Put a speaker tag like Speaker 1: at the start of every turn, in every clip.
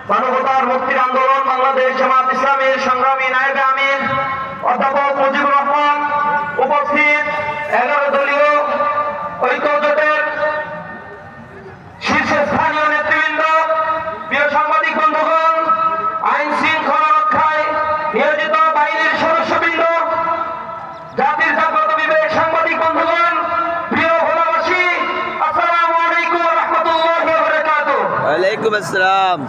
Speaker 1: মানবতার মুক্তির আন্দোলন বাংলাদেশ জামাত ইসলামীর সংগ্রামী নায়েবে আমির অধ্যাপক মুজিবুর রহমান, উপস্থিত 11 দলীয় ঐক্য জোটের শীর্ষস্থানীয় নেতৃবৃন্দ, প্রিয় সাংবাদিক বন্ধুগণ, আইন শৃঙ্খলা রক্ষায় নিয়োজিত বাহিনীর সদস্যবৃন্দ, জাতির জাগ্রত বিবেক সাংবাদিক বন্ধুগণ, প্রিয় ভোলাবাসী, আসসালামু আলাইকুম ওয়া রাহমাতুল্লাহি ওয়া বারাকাতুহু।
Speaker 2: ওয়ালাইকুম আসসালাম।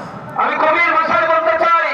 Speaker 1: আমি কবির ভাষায় বলতে চাই,